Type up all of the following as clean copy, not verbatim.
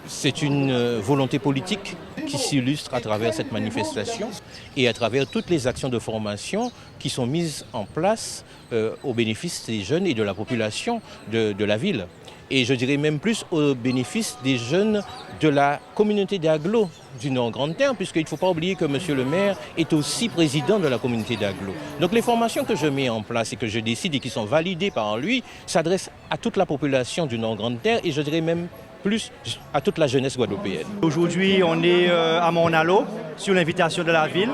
C'est une volonté politique qui s'illustre à travers cette manifestation et à travers toutes les actions de formation qui sont mises en place au bénéfice des jeunes et de la population de la ville. Et je dirais même plus au bénéfice des jeunes de la communauté d'Aglo du Nord-Grande-Terre, puisqu'il ne faut pas oublier que M. le maire est aussi président de la communauté d'Aglo. Donc les formations que je mets en place et que je décide et qui sont validées par lui s'adressent à toute la population du Nord-Grande-Terre et je dirais même plus à toute la jeunesse guadeloupéenne. Aujourd'hui, on est à Morne-à-l'Eau sur l'invitation de la ville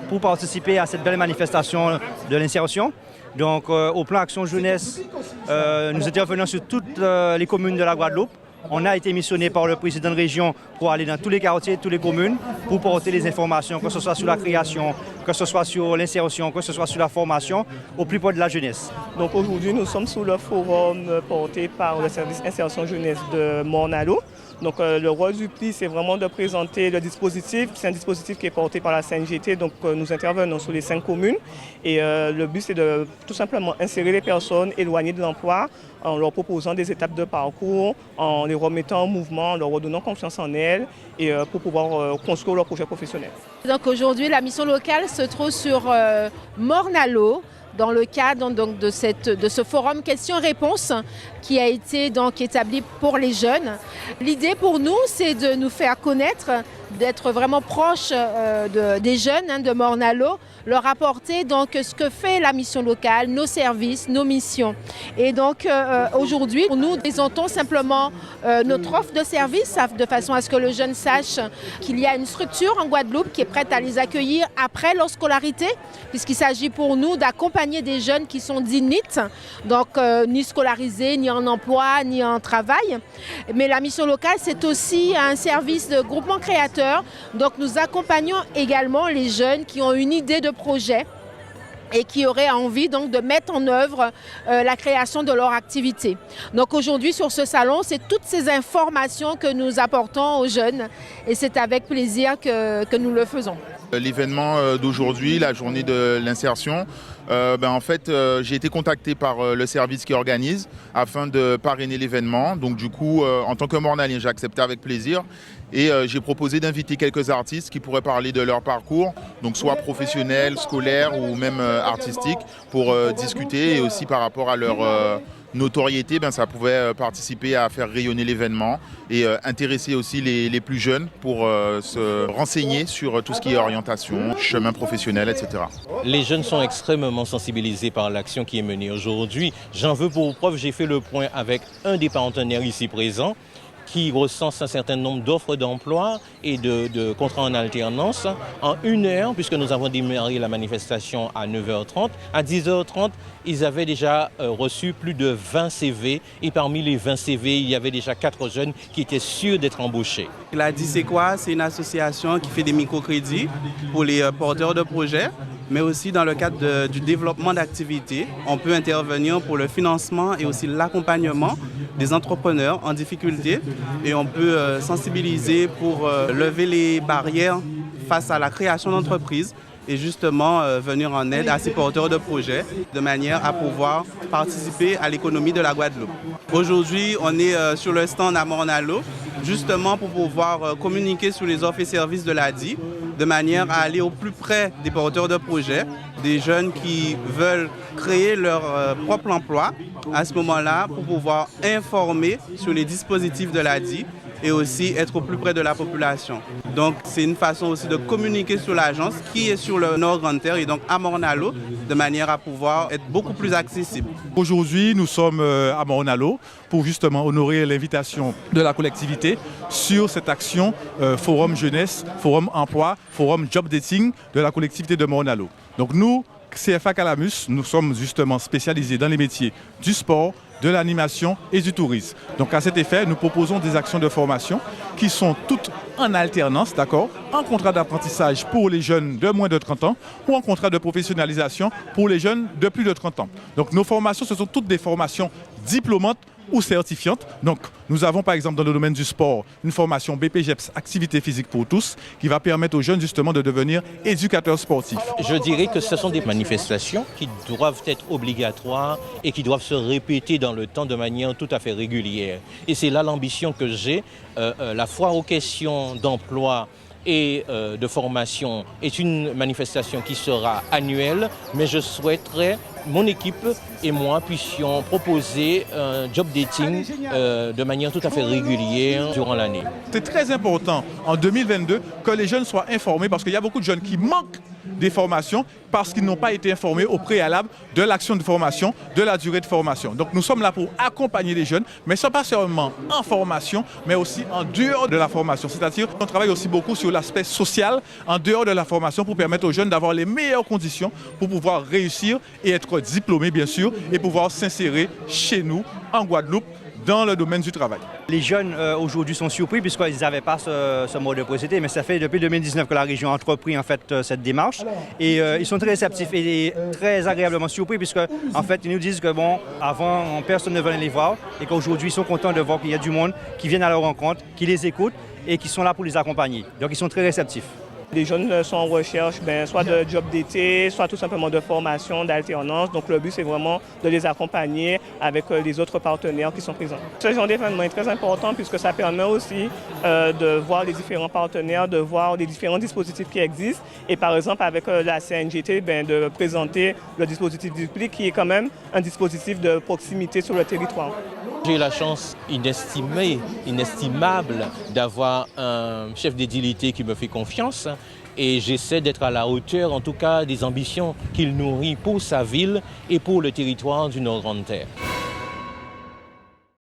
pour participer à cette belle manifestation de l'insertion. Donc au plan Action Jeunesse, nous intervenons sur toutes les communes de la Guadeloupe. On a été missionné par le président de région pour aller dans tous les quartiers, toutes les communes, pour porter les informations, que ce soit sur la création, que ce soit sur l'insertion, que ce soit sur la formation, au plus près de la jeunesse. Donc aujourd'hui, nous sommes sous le forum porté par le service Insertion Jeunesse de Morne-à-l'Eau. Donc le rôle du PLI, c'est vraiment de présenter le dispositif. C'est un dispositif qui est porté par la CNGT, donc nous intervenons sur les 5 communes. Et le but, c'est de tout simplement insérer les personnes éloignées de l'emploi en leur proposant des étapes de parcours, en les remettant en mouvement, en leur redonnant confiance en elles et pour pouvoir construire leur projet professionnel. Donc aujourd'hui, la mission locale se trouve sur Morne-à-l'Eau, dans le cadre donc, de ce forum questions-réponses qui a été donc établi pour les jeunes. L'idée pour nous, c'est de nous faire connaître, d'être vraiment proche des jeunes de Morne-à-l'Eau, leur apporter donc ce que fait la mission locale, nos services, nos missions. Et donc aujourd'hui, nous présentons simplement notre offre de services de façon à ce que le jeune sache qu'il y a une structure en Guadeloupe qui est prête à les accueillir après leur scolarité, puisqu'il s'agit pour nous d'accompagner des jeunes qui sont dits NEET, donc ni scolarisés, ni en emploi, ni en travail. Mais la mission locale, c'est aussi un service de groupement créateur. Donc nous accompagnons également les jeunes qui ont une idée de projet et qui auraient envie donc de mettre en œuvre la création de leur activité. Donc aujourd'hui sur ce salon, c'est toutes ces informations que nous apportons aux jeunes et c'est avec plaisir que nous le faisons. L'événement d'aujourd'hui, la journée de l'insertion, en fait, j'ai été contacté par le service qui organise afin de parrainer l'événement. Donc du coup, en tant que Mornalien, j'ai accepté avec plaisir et j'ai proposé d'inviter quelques artistes qui pourraient parler de leur parcours, donc soit professionnel, scolaire ou même artistique, pour discuter et aussi par rapport à leur notoriété, ça pouvait participer à faire rayonner l'événement et intéresser aussi les plus jeunes pour se renseigner sur tout ce qui est orientation, chemin professionnel, etc. Les jeunes sont extrêmement sensibilisés par l'action qui est menée aujourd'hui. J'en veux pour preuve, j'ai fait le point avec un des partenaires ici présents qui recense un certain nombre d'offres d'emploi et de contrats en alternance en 1 heure, puisque nous avons démarré la manifestation à 9h30. À 10h30, ils avaient déjà reçu plus de 20 CV et parmi les 20 CV, il y avait déjà 4 jeunes qui étaient sûrs d'être embauchés. L'ADI, c'est quoi? C'est une association qui fait des microcrédits pour les porteurs de projets, mais aussi dans le cadre du développement d'activités. On peut intervenir pour le financement et aussi l'accompagnement des entrepreneurs en difficulté et on peut sensibiliser pour lever les barrières face à la création d'entreprises et justement venir en aide à ces porteurs de projets de manière à pouvoir participer à l'économie de la Guadeloupe. Aujourd'hui, on est sur le stand à Morne-à-l'Eau justement pour pouvoir communiquer sur les offres et services de l'ADI de manière à aller au plus près des porteurs de projets, des jeunes qui veulent créer leur propre emploi à ce moment-là pour pouvoir informer sur les dispositifs de l'ADI et aussi être au plus près de la population. Donc c'est une façon aussi de communiquer sur l'agence qui est sur le Nord-Grande-Terre et donc à Morne-à-l'Eau de manière à pouvoir être beaucoup plus accessible. Aujourd'hui, nous sommes à Morne-à-l'Eau pour justement honorer l'invitation de la collectivité sur cette action Forum Jeunesse, Forum Emploi, Forum Job Dating de la collectivité de Morne-à-l'Eau. Donc nous, CFA Calamus, nous sommes justement spécialisés dans les métiers du sport, de l'animation et du tourisme. Donc à cet effet, nous proposons des actions de formation qui sont toutes en alternance, d'accord, en contrat d'apprentissage pour les jeunes de moins de 30 ans ou en contrat de professionnalisation pour les jeunes de plus de 30 ans. Donc nos formations, ce sont toutes des formations diplômantes ou certifiante. Donc, nous avons par exemple dans le domaine du sport une formation BPGEPS Activité physique pour tous qui va permettre aux jeunes justement de devenir éducateurs sportifs. Je dirais que ce sont des manifestations qui doivent être obligatoires et qui doivent se répéter dans le temps de manière tout à fait régulière. Et c'est là l'ambition que j'ai. La foire aux questions d'emploi et de formation est une manifestation qui sera annuelle, mais je souhaiterais, mon équipe et moi puissions proposer un job dating de manière tout à fait régulière durant l'année. C'est très important en 2022 que les jeunes soient informés parce qu'il y a beaucoup de jeunes qui manquent des formations parce qu'ils n'ont pas été informés au préalable de l'action de formation, de la durée de formation. Donc nous sommes là pour accompagner les jeunes, mais ce n'est pas seulement en formation, mais aussi en dehors de la formation. C'est-à-dire qu'on travaille aussi beaucoup sur l'aspect social en dehors de la formation pour permettre aux jeunes d'avoir les meilleures conditions pour pouvoir réussir et être diplômés bien sûr et pouvoir s'insérer chez nous en Guadeloupe dans le domaine du travail. Les jeunes aujourd'hui sont surpris puisqu'ils n'avaient pas ce mode de procédé, mais ça fait depuis 2019 que la région a entrepris en fait cette démarche et ils sont très réceptifs et très agréablement surpris puisque en fait ils nous disent que bon, avant personne ne venait les voir et qu'aujourd'hui ils sont contents de voir qu'il y a du monde qui viennent à leur rencontre, qui les écoute et qui sont là pour les accompagner. Donc ils sont très réceptifs. Les jeunes sont en recherche soit de job d'été, soit tout simplement de formation, d'alternance. Donc le but, c'est vraiment de les accompagner avec les autres partenaires qui sont présents. Ce genre d'événement est très important puisque ça permet aussi de voir les différents partenaires, de voir les différents dispositifs qui existent. Et par exemple, avec la CNGT, de présenter le dispositif DUPLI qui est quand même un dispositif de proximité sur le territoire. J'ai la chance inestimable d'avoir un chef d'édilité qui me fait confiance et j'essaie d'être à la hauteur en tout cas des ambitions qu'il nourrit pour sa ville et pour le territoire du Nord-Grande-Terre.